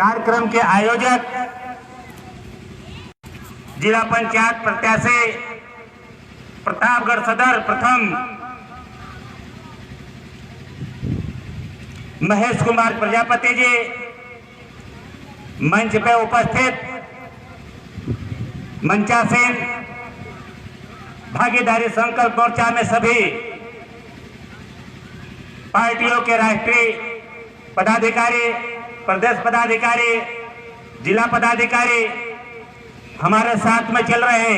कार्यक्रम के आयोजक जिला पंचायत प्रत्याशी प्रतापगढ़ सदर प्रथम महेश कुमार प्रजापति जी, मंच पे उपस्थित मंचासीन भागीदारी संकल्प मोर्चा में सभी पार्टियों के राष्ट्रीय पदाधिकारी, प्रदेश पदाधिकारी, जिला पदाधिकारी, हमारे साथ में चल रहे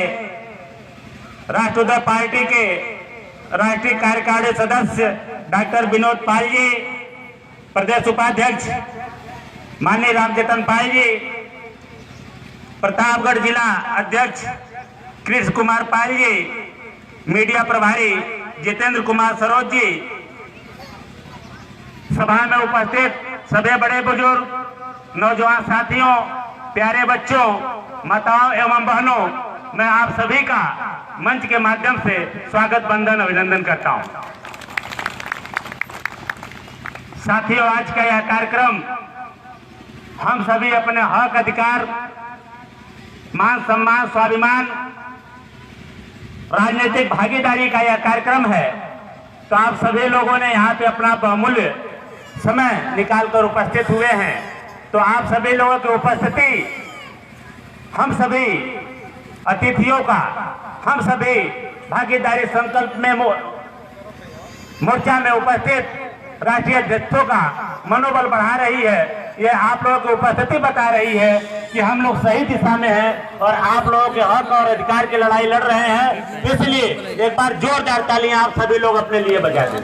राष्ट्रोदय पार्टी के राष्ट्रीय कार्यकारिणी सदस्य डॉक्टर विनोद पाल जी, प्रदेश उपाध्यक्ष माननीय रामजतन पाल जी, प्रतापगढ़ जिला अध्यक्ष कृष्ण कुमार पाल जी, मीडिया प्रभारी जितेंद्र कुमार सरोज जी, सभा में उपस्थित सभी बड़े बुजुर्ग, नौजवान साथियों, प्यारे बच्चों, माताओं एवं बहनों, मैं आप सभी का मंच के माध्यम से स्वागत वंदन अभिनंदन करता हूं। साथियों, आज का यह कार्यक्रम हम सभी अपने हक अधिकार, मान सम्मान, स्वाभिमान, राजनीतिक भागीदारी का यह कार्यक्रम है। तो आप सभी लोगों ने यहाँ पे अपना बहुमूल्य समय निकालकर उपस्थित हुए हैं। तो आप सभी लोगों की उपस्थिति हम सभी अतिथियों का, हम सभी भागीदारी संकल्प में मोर्चा में उपस्थित राष्ट्रीय अध्यक्षों का मनोबल बढ़ा रही है। यह आप लोगों की उपस्थिति बता रही है कि हम लोग सही दिशा में हैं और आप लोगों के हक और अधिकार की लड़ाई लड़ रहे हैं। इसलिए एक बार जोरदार तालियां आप सभी लोग अपने लिए बजा दें।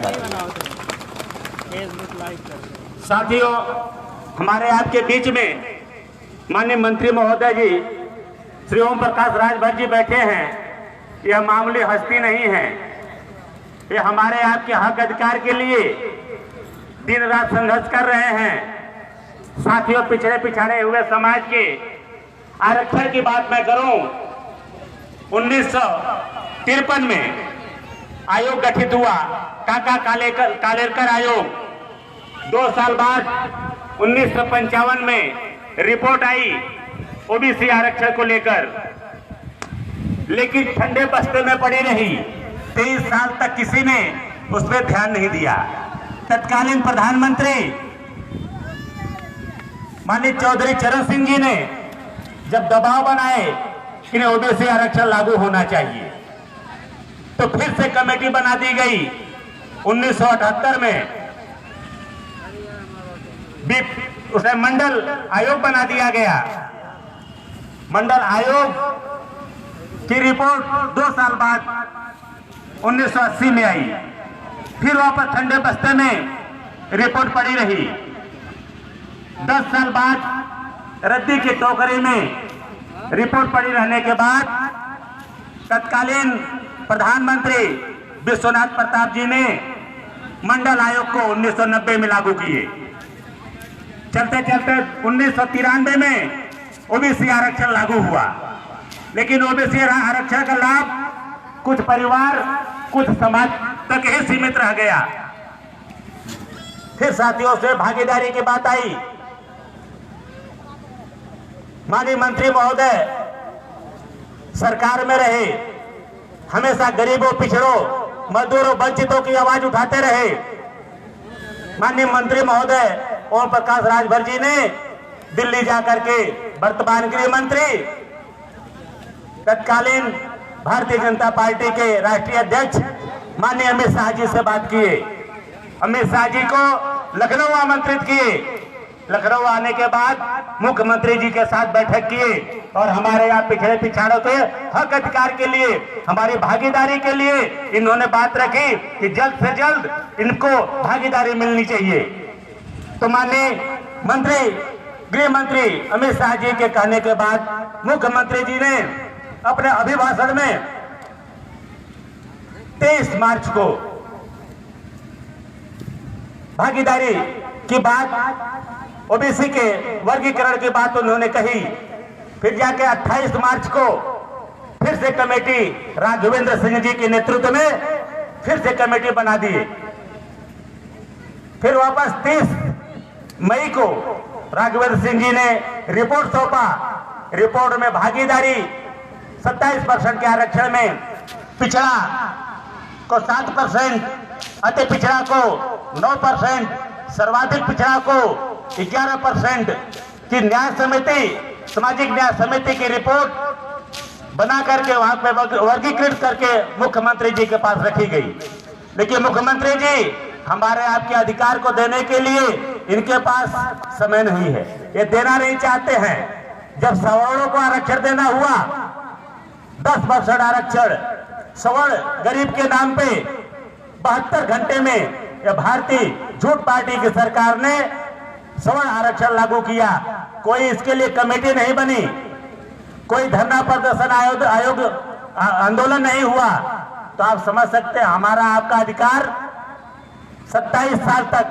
साथियों, हमारे आपके बीच में माननीय मंत्री महोदय जी श्री ओम प्रकाश राजभर जी बैठे हैं। यह मामूली हस्ती नहीं है, ये हमारे आपके हक अधिकार के लिए दिन रात संघर्ष कर रहे हैं। साथियों, पिछड़े पिछाड़े हुए समाज के आरक्षण की बात मैं करूं, 1953 में आयोग गठित हुआ, काका कालेकर आयोग। 2 साल बाद 1955 में रिपोर्ट आई ओबीसी आरक्षण को लेकर, लेकिन ठंडे बस्ते में पड़ी रही। 23 साल तक किसी ने उस पर ध्यान नहीं दिया। तत्कालीन प्रधानमंत्री माननीय चौधरी चरण सिंह जी ने जब दबाव बनाए कि ओबीसी आरक्षण लागू होना चाहिए, तो फिर से कमेटी बना दी गई। 1978 में उसे मंडल आयोग बना दिया गया। मंडल आयोग की रिपोर्ट 2 साल बाद 1980 में आई। फिर वापस ठंडे बस्ते में रिपोर्ट पड़ी रही। 10 साल बाद रद्दी की टोकरी में रिपोर्ट पड़ी रहने के बाद तत्कालीन प्रधानमंत्री विश्वनाथ प्रताप जी ने मंडल आयोग को 1990 में लागू किए। चलते चलते 1993 में ओबीसी आरक्षण लागू हुआ, लेकिन ओबीसी आरक्षण का लाभ कुछ परिवार, कुछ समाज तक ही सीमित रह गया। फिर साथियों से भागीदारी की बात आई। माननीय मंत्री महोदय सरकार में रहे, हमेशा गरीबों, पिछड़ों, मजदूरों, वंचितों की आवाज उठाते रहे। माननीय मंत्री महोदय ओम प्रकाश राजभर जी ने दिल्ली जाकर के वर्तमान गृह मंत्री, तत्कालीन भारतीय जनता पार्टी के राष्ट्रीय अध्यक्ष माननीय अमित शाह जी से बात किए। अमित शाह जी को लखनऊ आमंत्रित किए। लखनऊ आने के बाद मुख्यमंत्री जी के साथ बैठक किए और हमारे यहाँ पिछड़े पिछाड़ों के हक अधिकार के लिए, हमारी भागीदारी के लिए इन्होंने बात रखी कि जल्द से जल्द इनको भागीदारी मिलनी चाहिए। तो माननीय मंत्री, गृह मंत्री अमित शाह जी के कहने के बाद मुख्यमंत्री जी ने अपने अभिभाषण में 23 मार्च को भागीदारी की बात, ओबीसी के वर्गीकरण की बात उन्होंने कही। फिर जाके 28 मार्च को फिर से कमेटी राघवेंद्र सिंह जी के नेतृत्व में फिर से कमेटी बना दी। फिर वापस 30 मई को राघवेंद्र सिंह जी ने रिपोर्ट सौंपा। रिपोर्ट में भागीदारी 27% के आरक्षण में पिछड़ा को 7%, अति पिछड़ा को 9%, सर्वाधिक पिछड़ा को 11% की न्याय समिति, सामाजिक न्याय समिति की रिपोर्ट बना करके वहां पे वर्गीकृत करके मुख्यमंत्री जी के पास रखी गई। लेकिन मुख्यमंत्री जी हमारे आपके अधिकार को देने के लिए इनके पास समय नहीं है, ये देना नहीं चाहते हैं। जब सवर्णों को आरक्षण देना हुआ 10% आरक्षण सवर्ण गरीब के नाम पे 72 घंटे में यह भारतीय झूठ पार्टी की सरकार ने सवर्ण आरक्षण लागू किया। कोई इसके लिए कमेटी नहीं बनी, कोई धरना प्रदर्शन आयोग आंदोलन नहीं हुआ। तो आप समझ सकते हैं हमारा आपका अधिकार 27 साल तक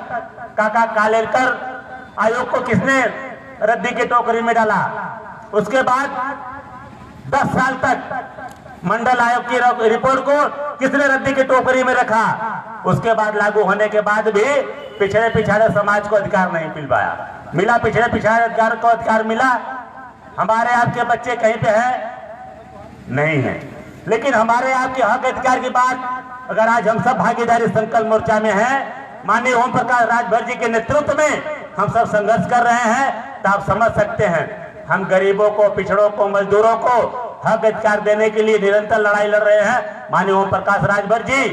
काका कालेलकर आयोग को किसने रद्दी की टोकरी में डाला। उसके बाद 10 साल तक मंडल आयोग की रिपोर्ट को किसने रद्दी की टोकरी में रखा। उसके बाद लागू होने के बाद भी पिछड़े पिछड़े समाज को अधिकार नहीं मिल पाया। मिला पिछड़े पिछड़े अधिकार को अधिकार मिला। हमारे आपके बच्चे कहीं पे हैं नहीं है। लेकिन हमारे आपके हक अधिकार की बात अगर आज हम सब भागीदारी संकल्प मोर्चा में हैं, माननीय ओम प्रकाश राजभर जी के नेतृत्व में हम सब संघर्ष कर रहे हैं, तो आप समझ सकते हैं हम गरीबों को, पिछड़ों को, मजदूरों को हक अधिकार देने के लिए निरंतर लड़ाई लड़ रहे हैं। माननीय ओम प्रकाश राजभर जी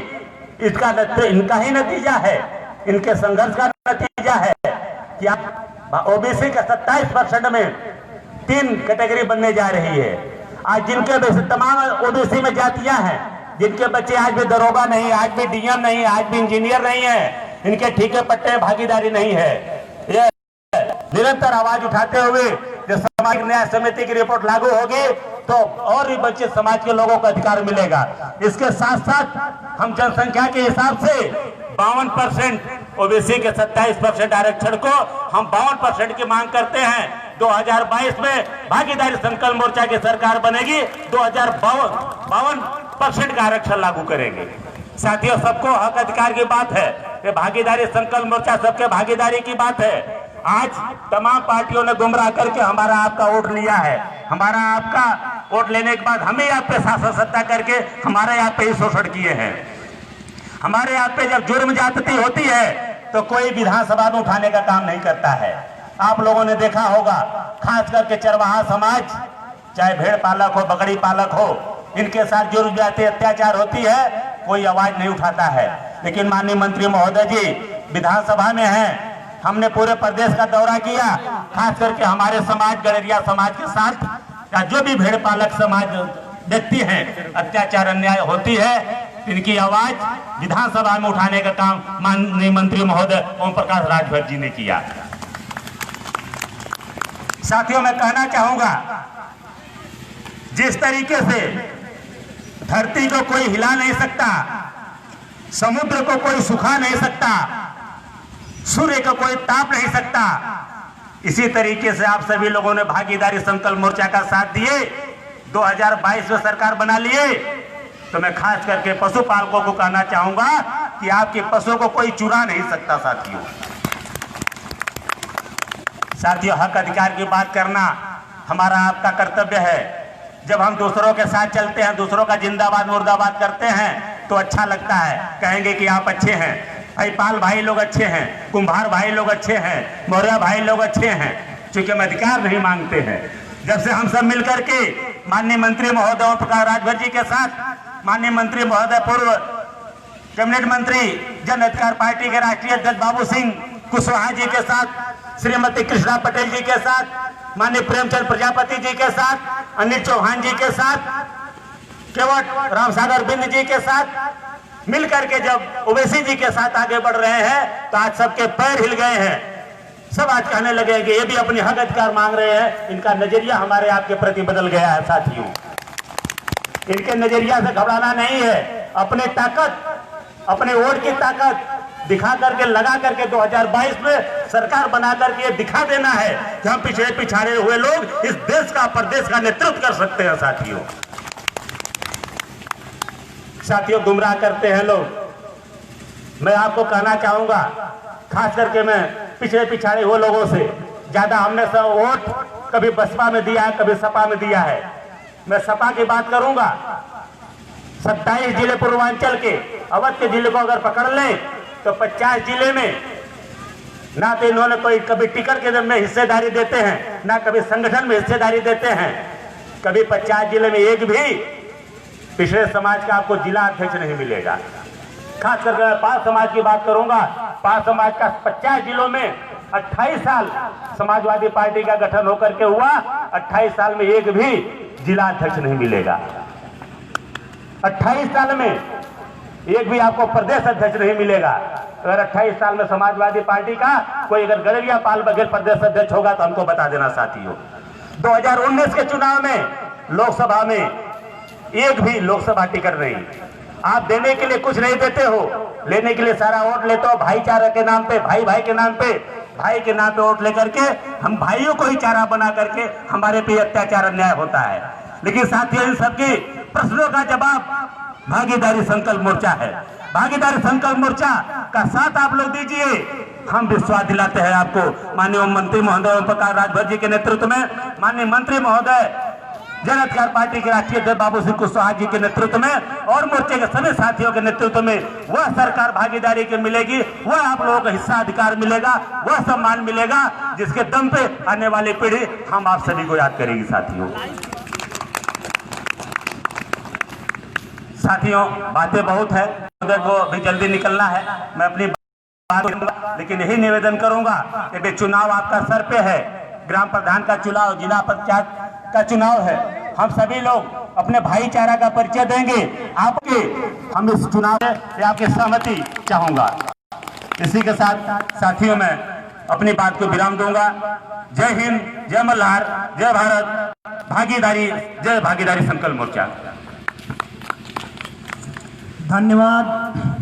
इसका इनका ही नतीजा है, इनके संघर्ष का नतीजा है कि आप ओबीसी का 27% में 3 कैटेगरी बनने जा रही है। आज जिनके तमाम ओबीसी में जातियां हैं, जिनके बच्चे आज भी दरोगा नहीं, आज भी डीएम नहीं, आज भी इंजीनियर नहीं है, इनके ठीके पट्टे भागीदारी नहीं है। ये निरंतर आवाज उठाते हुए जब सामाजिक न्याय समिति की रिपोर्ट लागू होगी तो और भी बच्चे समाज के लोगों को अधिकार मिलेगा। इसके साथ साथ हम जनसंख्या के हिसाब से 52% ओबीसी के 27% आरक्षण को हम 52% की मांग करते हैं। 2022 में भागीदारी संकल्प मोर्चा की सरकार बनेगी, 2052% का आरक्षण लागू करेंगे। साथियों, सबको हक अधिकार की बात है, ये भागीदारी संकल्प मोर्चा सबके भागीदारी की बात है। आज तमाम पार्टियों ने गुमराह करके हमारा आपका वोट लिया है। हमारा आपका वोट लेने के बाद हमें आप पे शासन सत्ता करके हमारे आप पे ही शोषण किए हैं। हमारे आप पे जब जुर्म ज्यादती होती है तो कोई विधानसभा में उठाने का काम नहीं करता है। आप लोगों ने देखा होगा, खास करके चरवाहा समाज, चाहे भेड़ पालक हो, बकरी पालक हो, इनके साथ जुर्म ज्यादती अत्याचार होती है, कोई आवाज नहीं उठाता है। लेकिन माननीय मंत्री महोदय जी विधानसभा में हैं, हमने पूरे प्रदेश का दौरा किया, खास करके हमारे समाज, गड़ेरिया समाज के साथ या जो भी भेड़ पालक समाज व्यक्ति हैं, अत्याचार अन्याय होती है, इनकी आवाज विधानसभा में उठाने का काम माननीय मंत्री महोदय ओम प्रकाश राजभर जी ने किया। साथियों, मैं कहना चाहूंगा, जिस तरीके से धरती को कोई हिला नहीं सकता, समुद्र को कोई सुखा नहीं सकता, सूर्य को कोई ताप नहीं सकता, इसी तरीके से आप सभी लोगों ने भागीदारी संकल्प मोर्चा का साथ दिए, 2022 में सरकार बना लिए। तो मैं खास करके पशुपालकों को कहना चाहूंगा कि आपके पशुओं को कोई चुरा नहीं सकता। साथियों, हक अधिकार की बात करना हमारा आपका कर्तव्य है। जब हम दूसरों के साथ चलते हैं, दूसरों का जिंदाबाद मुर्दाबाद करते हैं तो अच्छा लगता है, कहेंगे कि आप अच्छे हैं, पाल भाई लोग अच्छे हैं, कुंभार भाई लोग अच्छे हैं, मौर्य भाई लोग अच्छे हैं, क्योंकि हम अधिकार नहीं मांगते हैं। जब से हम सब मिलकर के माननीय मंत्री महोदय ओम प्रकाश राजभर जी के साथ, माननीय मंत्री महोदय पूर्व कैबिनेट मंत्री जन अधिकार पार्टी के राष्ट्रीय अध्यक्ष बाबू सिंह कुशवाहा जी के साथ, श्रीमती कृष्णा पटेल जी के साथ, माननीय प्रेमचंद प्रजापति जी के साथ, अनिल चौहान जी के साथ, केवट रामसागर बिंद जी के साथ मिलकर के जब ओवैसी जी के साथ आगे बढ़ रहे हैं तो आज सबके पैर हिल गए हैं। सब आज कहने लगे कि ये भी अपनी हक अधिकार मांग रहे हैं। इनका नजरिया हमारे आपके प्रति बदल गया है। साथियों, इनके नजरिया से घबराना नहीं है, अपनी ताकत, अपने वोट की ताकत दिखा करके, लगा करके 2022 में सरकार बना करके ये दिखा देना है कि हम पिछड़े पिछाड़े हुए लोग इस देश का, प्रदेश का नेतृत्व कर सकते हैं। साथियों, गुमराह करते हैं लोग। मैं आपको कहना चाहूंगा, खास करके मैं पिछड़े पिछाड़े हुए लोगों से, ज्यादा हमने सब वोट कभी बसपा में दिया है, कभी सपा में दिया है। मैं सपा की बात करूंगा। 27 जिले पूर्वांचल के, अवध के जिले को अगर पकड़ लें तो 50 जिले में ना तो इन्होंने कोई कभी टिकट के में हिस्सेदारी देते हैं, ना कभी संगठन में हिस्सेदारी देते हैं। कभी 50 जिले में एक भी पिछड़े समाज का आपको जिला अध्यक्ष नहीं मिलेगा। खास करके मैं पाल समाज की बात करूंगा। पाल समाज का 50 जिलों में 28 साल समाजवादी पार्टी का गठन होकर के हुआ, 28 साल में एक भी जिला अध्यक्ष नहीं मिलेगा। 28 साल में एक भी आपको प्रदेश अध्यक्ष नहीं मिलेगा। अगर 28 साल में समाजवादी पार्टी का कोई अगर गड़रिया पाल बघेल प्रदेश अध्यक्ष होगा तो हमको बता देना साथियों। 2019 के चुनाव में लोकसभा में एक भी लोकसभा टिकट नहीं। आप देने के लिए कुछ नहीं देते हो, लेने के लिए सारा वोट लेते हो भाईचारा के नाम पे, भाई भाई के नाम पे, भाई के नाम पे वोट लेकर के हम भाइयों को ही चारा बना करके हमारे पे अत्याचार अन्याय होता है। लेकिन साथियों इन सबके प्रश्नों का जवाब भागीदारी संकल्प मोर्चा है। भागीदारी संकल्प मोर्चा का साथ आप लोग दीजिए। हम विश्वास दिलाते हैं आपको माननीय मंत्री महोदय ओम प्रकाश राजभर जी के नेतृत्व में, माननीय मंत्री महोदय जन अधिकार पार्टी के राष्ट्रीय अध्यक्ष बाबू सिंह कुशवाहा जी के नेतृत्व में और मोर्चे के सभी साथियों के नेतृत्व में वह सरकार भागीदारी की मिलेगी, वह आप लोगों को हिस्सा अधिकार मिलेगा, वह सम्मान मिलेगा जिसके दम पे आने वाली पीढ़ी हम आप सभी को याद करेगी। साथियों बातें बहुत है, को भी जल्दी निकलना है। मैं अपनी बात करूंगा, लेकिन यही निवेदन करूंगा कि चुनाव आपका सर पे है। ग्राम प्रधान का चुनाव, जिला पंचायत का चुनाव है। हम सभी लोग अपने भाईचारा का परिचय देंगे आपके। हम इस चुनाव में आपकी सहमति चाहूंगा। इसी के साथ साथियों मैं अपनी बात को विराम दूंगा। जय हिंद, जय मल्हार, जय भारत, भागीदारी, जय भागीदारी संकल्प मोर्चा। धन्यवाद।